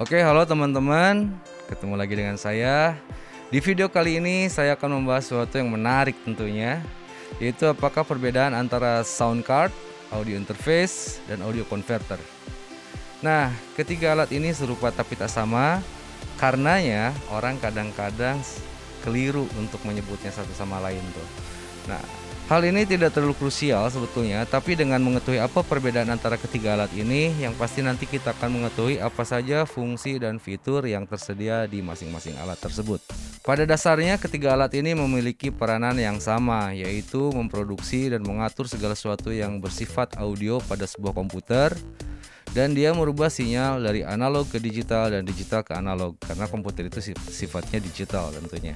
Oke, halo teman-teman. Ketemu lagi dengan saya. Di video kali ini saya akan membahas sesuatu yang menarik tentunya, yaitu apakah perbedaan antara sound card, audio interface, dan audio converter. Nah, ketiga alat ini serupa tapi tak sama. Karenanya orang kadang-kadang keliru untuk menyebutnya satu sama lain tuh. Nah, hal ini tidak terlalu krusial sebetulnya, tapi dengan mengetahui apa perbedaan antara ketiga alat ini, yang pasti nanti kita akan mengetahui apa saja fungsi dan fitur yang tersedia di masing-masing alat tersebut. Pada dasarnya ketiga alat ini memiliki peranan yang sama, yaitu memproduksi dan mengatur segala sesuatu yang bersifat audio pada sebuah komputer, dan dia merubah sinyal dari analog ke digital dan digital ke analog, karena komputer itu sifatnya digital tentunya.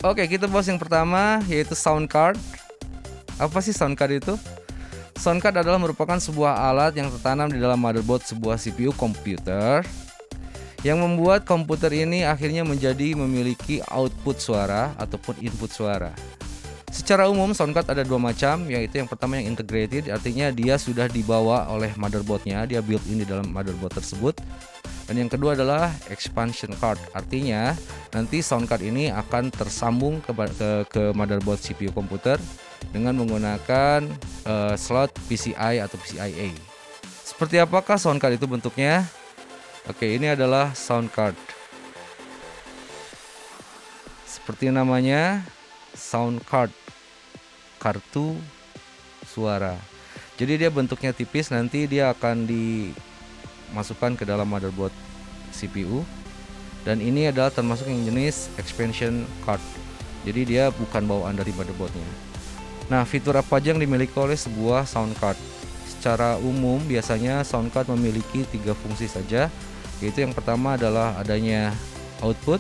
Oke, kita bahas yang pertama, yaitu sound card. Apa sih sound card itu? Sound card adalah merupakan sebuah alat yang tertanam di dalam motherboard sebuah CPU komputer, yang membuat komputer ini akhirnya menjadi memiliki output suara ataupun input suara. Secara umum sound card ada dua macam, yaitu yang pertama yang integrated, artinya dia sudah dibawa oleh motherboardnya, dia built-in di dalam motherboard tersebut. Dan yang kedua adalah expansion card, artinya nanti sound card ini akan tersambung ke motherboard CPU komputer dengan menggunakan slot PCI atau PCIe. Seperti apakah sound card itu bentuknya? Oke, ini adalah sound card. Seperti namanya, sound card, kartu suara. Jadi dia bentuknya tipis, nanti dia akan dimasukkan ke dalam motherboard CPU. Dan ini adalah termasuk yang jenis expansion card. Jadi dia bukan bawaan dari motherboardnya. Nah, fitur apa aja yang dimiliki oleh sebuah sound card? Secara umum biasanya sound card memiliki 3 fungsi saja, yaitu yang pertama adalah adanya output,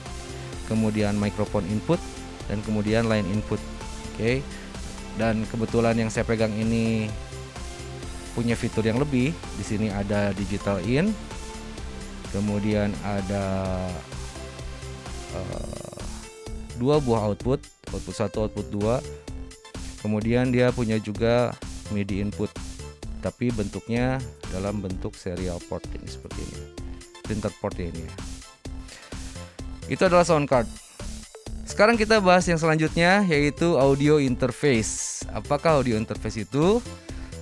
kemudian microphone input, dan kemudian line input. Oke. Dan kebetulan yang saya pegang ini punya fitur yang lebih. Di sini ada digital in, kemudian ada 2 buah output 1, output 2. Kemudian dia punya juga MIDI input, tapi bentuknya dalam bentuk serial port ini, seperti ini, printer port ini. Itu adalah sound card. Sekarang kita bahas yang selanjutnya, yaitu audio interface. Apakah audio interface itu?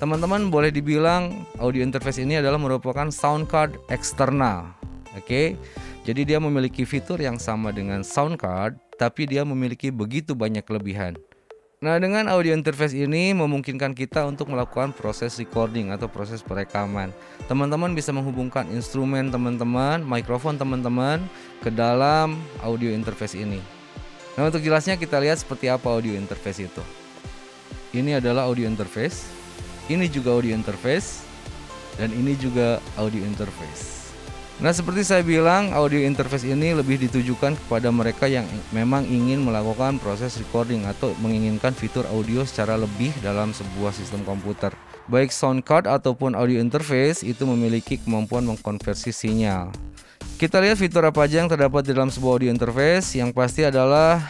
Teman-teman boleh dibilang audio interface ini adalah merupakan sound card eksternal. Oke. Jadi dia memiliki fitur yang sama dengan sound card, tapi dia memiliki begitu banyak kelebihan. Nah, dengan audio interface ini memungkinkan kita untuk melakukan proses recording atau proses perekaman. Teman-teman bisa menghubungkan instrumen teman-teman, mikrofon teman-teman ke dalam audio interface ini. Nah, untuk jelasnya kita lihat seperti apa audio interface itu. Ini adalah audio interface, ini juga audio interface, dan ini juga audio interface. Nah, seperti saya bilang, audio interface ini lebih ditujukan kepada mereka yang memang ingin melakukan proses recording atau menginginkan fitur audio secara lebih dalam sebuah sistem komputer. Baik sound card ataupun audio interface itu memiliki kemampuan mengkonversi sinyal. Kita lihat fitur apa aja yang terdapat di dalam sebuah audio interface. Yang pasti adalah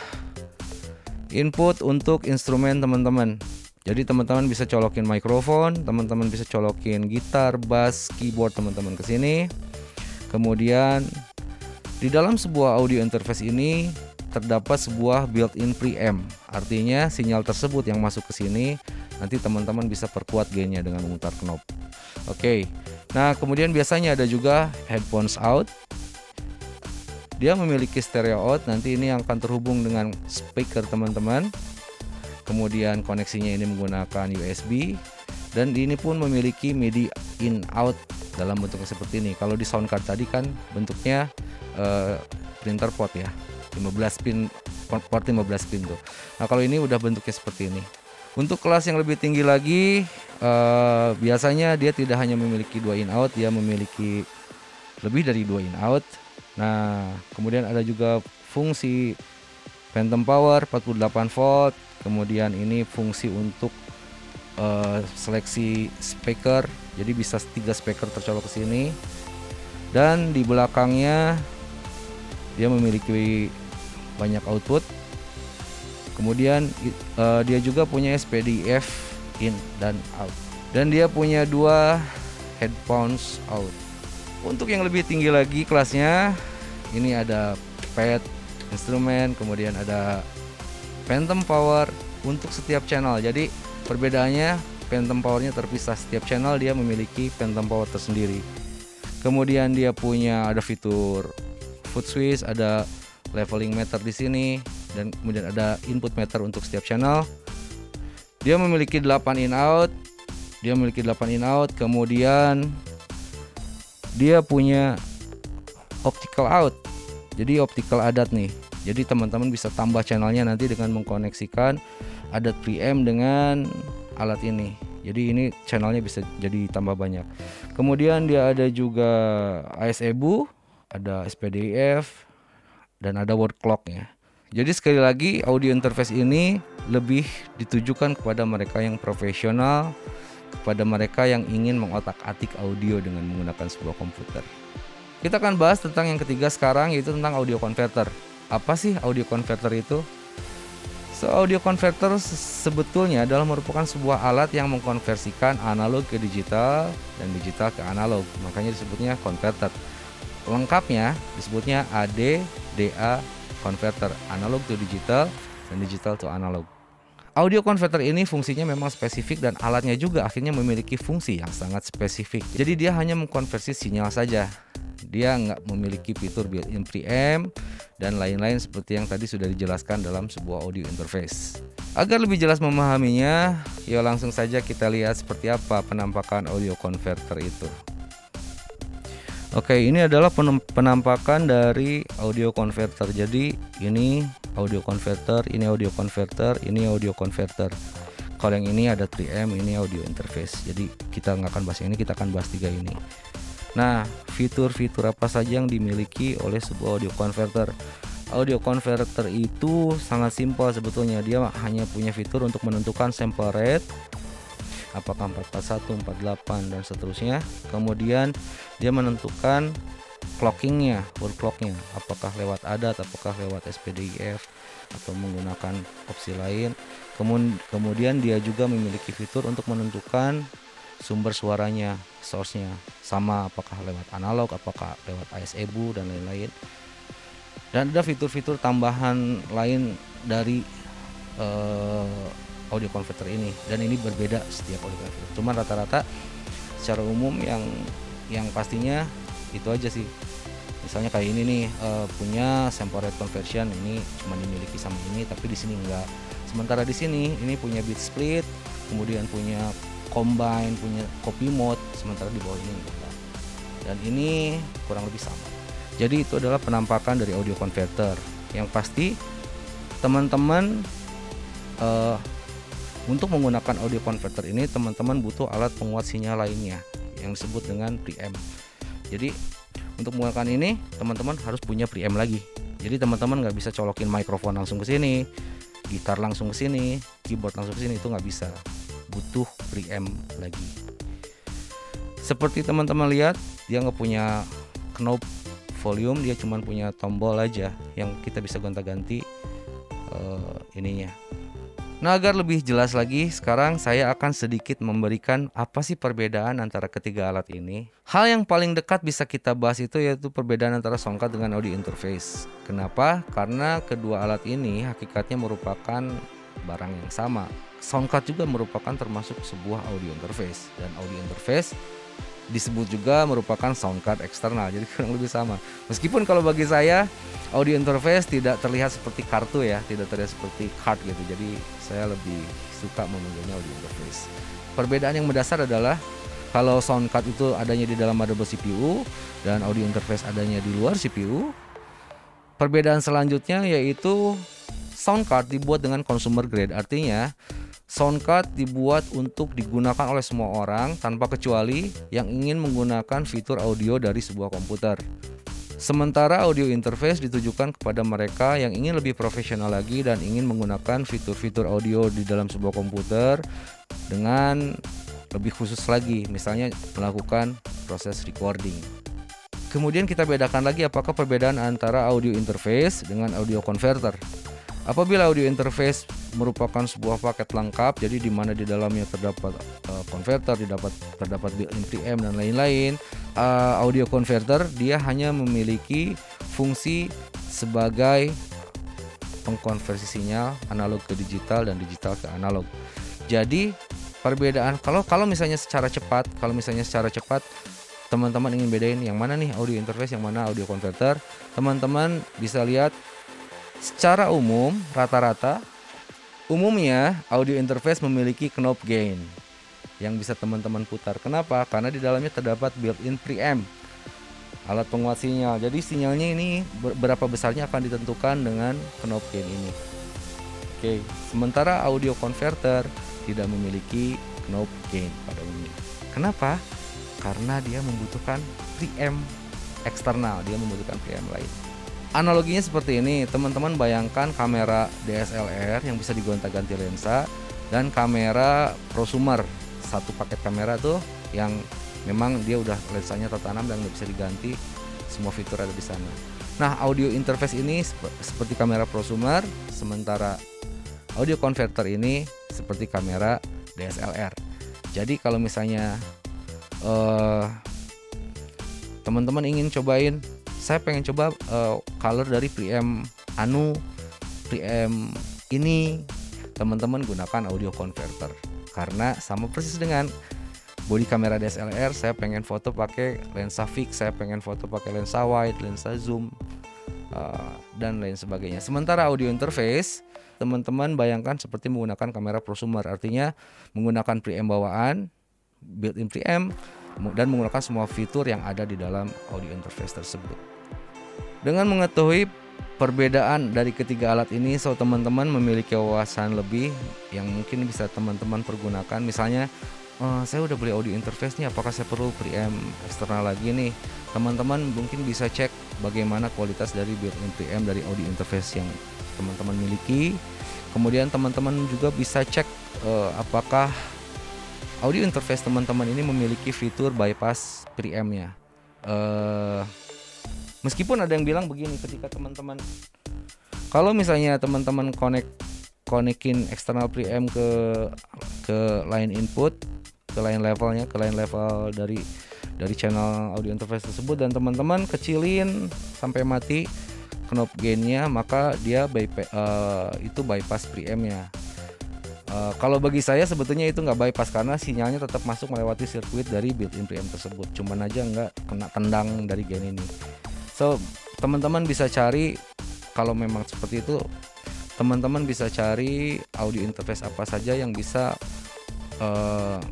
input untuk instrumen teman-teman. Jadi teman-teman bisa colokin mikrofon, teman-teman bisa colokin gitar, bass, keyboard teman-teman ke sini. Kemudian di dalam sebuah audio interface ini terdapat sebuah built-in preamp. Artinya sinyal tersebut yang masuk ke sini nanti teman-teman bisa perkuat gainnya dengan memutar knob. Oke. Nah, kemudian biasanya ada juga headphones out. Dia memiliki stereo out, nanti ini yang akan terhubung dengan speaker teman-teman. Kemudian koneksinya ini menggunakan USB, dan ini pun memiliki MIDI in out dalam bentuknya seperti ini. Kalau di sound card tadi kan bentuknya printer port ya, 15 pin, port 15 pin tuh. Nah, kalau ini udah bentuknya seperti ini. Untuk kelas yang lebih tinggi lagi, biasanya dia tidak hanya memiliki 2 in out, dia memiliki lebih dari 2 in out. Nah, kemudian ada juga fungsi phantom power 48 volt. Kemudian ini fungsi untuk seleksi speaker, jadi bisa 3 speaker tercolok ke sini. Dan di belakangnya dia memiliki banyak output. Kemudian dia juga punya SPDIF in dan out. Dan dia punya 2 headphones out. Untuk yang lebih tinggi lagi kelasnya, ini ada pad, instrumen, kemudian ada phantom power untuk setiap channel. Jadi perbedaannya phantom powernya terpisah, setiap channel dia memiliki phantom power tersendiri. Kemudian dia punya ada fitur foot switch, ada leveling meter di sini, dan kemudian ada input meter untuk setiap channel. Dia memiliki 8 in out. Kemudian dia punya optical out. Jadi optical adat nih. Jadi teman-teman bisa tambah channelnya nanti dengan mengkoneksikan adat preamp dengan alat ini. Jadi ini channelnya bisa jadi tambah banyak. Kemudian dia ada juga ASEBU, ada SPDIF, dan ada word clocknya. Jadi sekali lagi audio interface ini lebih ditujukan kepada mereka yang profesional, kepada mereka yang ingin mengotak-atik audio dengan menggunakan sebuah komputer. Kita akan bahas tentang yang ketiga sekarang, yaitu tentang audio converter. Apa sih audio converter itu? Audio converter sebetulnya adalah merupakan sebuah alat yang mengkonversikan analog ke digital dan digital ke analog. Makanya disebutnya converter. Lengkapnya disebutnya AD/DA converter, analog to digital dan digital to analog. Audio converter ini fungsinya memang spesifik dan alatnya juga akhirnya memiliki fungsi yang sangat spesifik. Jadi dia hanya mengkonversi sinyal saja. Dia nggak memiliki fitur built-in preamp dan lain-lain seperti yang tadi sudah dijelaskan dalam sebuah audio interface. Agar lebih jelas memahaminya, yuk langsung saja kita lihat seperti apa penampakan audio converter itu. Oke, ini adalah penampakan dari audio converter. Jadi ini audio converter, ini audio converter, ini audio converter. Kalau yang ini ada preamp, ini audio interface. Jadi kita nggak akan bahas ini, kita akan bahas 3 ini. Nah, fitur-fitur apa saja yang dimiliki oleh sebuah audio converter? Audio converter itu sangat simpel sebetulnya. Dia hanya punya fitur untuk menentukan sample rate, apakah 441, 48 dan seterusnya. Kemudian dia menentukan clockingnya, word clocknya, apakah lewat adat, apakah lewat SPDIF atau menggunakan opsi lain. Kemudian dia juga memiliki fitur untuk menentukan sumber suaranya, source-nya, sama apakah lewat analog, apakah lewat ASEBU dan lain-lain. Dan ada fitur-fitur tambahan lain dari audio converter ini, dan ini berbeda setiap audio converter. Cuma rata-rata secara umum yang pastinya itu aja sih. Misalnya kayak ini nih, punya sample rate conversion, ini cuma dimiliki sama ini, tapi di sini enggak. Sementara di sini ini punya bit split, kemudian punya combine, punya copy mode, sementara di bawah ini enggak. Dan ini kurang lebih sama. Jadi itu adalah penampakan dari audio converter. Yang pasti teman-teman untuk menggunakan audio converter ini teman-teman butuh alat penguat sinyal lainnya yang disebut dengan preamp. Jadi untuk menggunakan ini teman-teman harus punya preamp lagi. Jadi teman-teman nggak bisa colokin mikrofon langsung ke sini, gitar langsung ke sini, keyboard langsung ke sini, itu nggak bisa. Butuh preamp lagi. Seperti teman-teman lihat, dia nggak punya knob volume, dia cuma punya tombol aja yang kita bisa gonta-ganti ininya. Nah, agar lebih jelas lagi, sekarang saya akan sedikit memberikan apa sih perbedaan antara ketiga alat ini. Hal yang paling dekat bisa kita bahas itu yaitu perbedaan antara soundcard dengan audio interface. Kenapa? Karena kedua alat ini hakikatnya merupakan barang yang sama. Soundcard juga merupakan termasuk sebuah audio interface, dan audio interface disebut juga merupakan soundcard eksternal, jadi kurang lebih sama. Meskipun kalau bagi saya audio interface tidak terlihat seperti kartu ya, tidak terlihat seperti card gitu, jadi saya lebih suka memanggilnya audio interface. Perbedaan yang mendasar adalah kalau soundcard itu adanya di dalam motherboard CPU dan audio interface adanya di luar CPU. Perbedaan selanjutnya yaitu soundcard dibuat dengan consumer grade, artinya soundcard dibuat untuk digunakan oleh semua orang tanpa kecuali yang ingin menggunakan fitur audio dari sebuah komputer. Sementara audio interface ditujukan kepada mereka yang ingin lebih profesional lagi dan ingin menggunakan fitur-fitur audio di dalam sebuah komputer dengan lebih khusus lagi, misalnya melakukan proses recording. Kemudian kita bedakan lagi apakah perbedaan antara audio interface dengan audio converter. Apabila audio interface merupakan sebuah paket lengkap, jadi di mana di dalamnya terdapat converter, terdapat built-in preamp dan lain-lain. Audio converter dia hanya memiliki fungsi sebagai pengkonversi sinyal analog ke digital dan digital ke analog. Jadi perbedaan kalau misalnya secara cepat, teman-teman ingin bedain yang mana nih audio interface, yang mana audio converter, teman-teman bisa lihat secara umum, rata-rata umumnya audio interface memiliki knob gain yang bisa teman-teman putar. Kenapa? Karena di dalamnya terdapat built-in preamp, alat penguat sinyal. Jadi sinyalnya ini berapa besarnya akan ditentukan dengan knob gain ini. Oke, sementara audio converter tidak memiliki knob gain pada umumnya. Kenapa? Karena dia membutuhkan preamp eksternal, dia membutuhkan preamp lain. Analoginya seperti ini, teman-teman bayangkan kamera DSLR yang bisa digonta-ganti lensa dan kamera prosumer, satu paket kamera tuh yang memang dia udah lensanya tertanam dan nggak bisa diganti, semua fitur ada di sana. Nah, audio interface ini seperti kamera prosumer, sementara audio converter ini seperti kamera DSLR. Jadi kalau misalnya teman-teman ingin cobain, saya pengen coba color dari preamp preamp ini, teman-teman gunakan audio converter karena sama persis dengan body kamera DSLR. Saya pengen foto pakai lensa fix, saya pengen foto pakai lensa wide, lensa zoom, dan lain sebagainya. Sementara audio interface, teman-teman bayangkan seperti menggunakan kamera prosumer, artinya menggunakan preamp bawaan, built-in preamp, dan menggunakan semua fitur yang ada di dalam audio interface tersebut. Dengan mengetahui perbedaan dari ketiga alat ini, so teman-teman memiliki wawasan lebih yang mungkin bisa teman-teman pergunakan. Misalnya, saya udah beli audio interface nih, apakah saya perlu preamp eksternal lagi nih? Teman-teman mungkin bisa cek bagaimana kualitas dari built-in preamp dari audio interface yang teman-teman miliki. Kemudian teman-teman juga bisa cek apakah audio interface teman-teman ini memiliki fitur bypass preamp-nya. Meskipun ada yang bilang begini, ketika teman-teman, kalau misalnya teman-teman konekin eksternal preamp ke line input, ke line levelnya, ke line level dari channel audio interface tersebut, dan teman-teman kecilin sampai mati knob gainnya, maka dia itu bypass preampnya. Kalau bagi saya sebetulnya itu nggak bypass karena sinyalnya tetap masuk melewati sirkuit dari built-in preamp tersebut, cuman aja nggak kena tendang dari gain ini. So teman-teman bisa cari, kalau memang seperti itu, teman-teman bisa cari audio interface apa saja yang bisa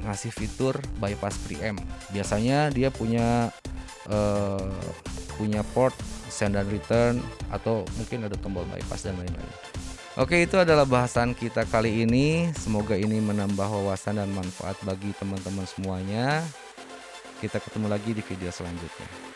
ngasih fitur bypass preamp. Biasanya dia punya port send dan return, atau mungkin ada tombol bypass dan lain-lain. Oke, itu adalah bahasan kita kali ini. Semoga ini menambah wawasan dan manfaat bagi teman-teman semuanya. Kita ketemu lagi di video selanjutnya.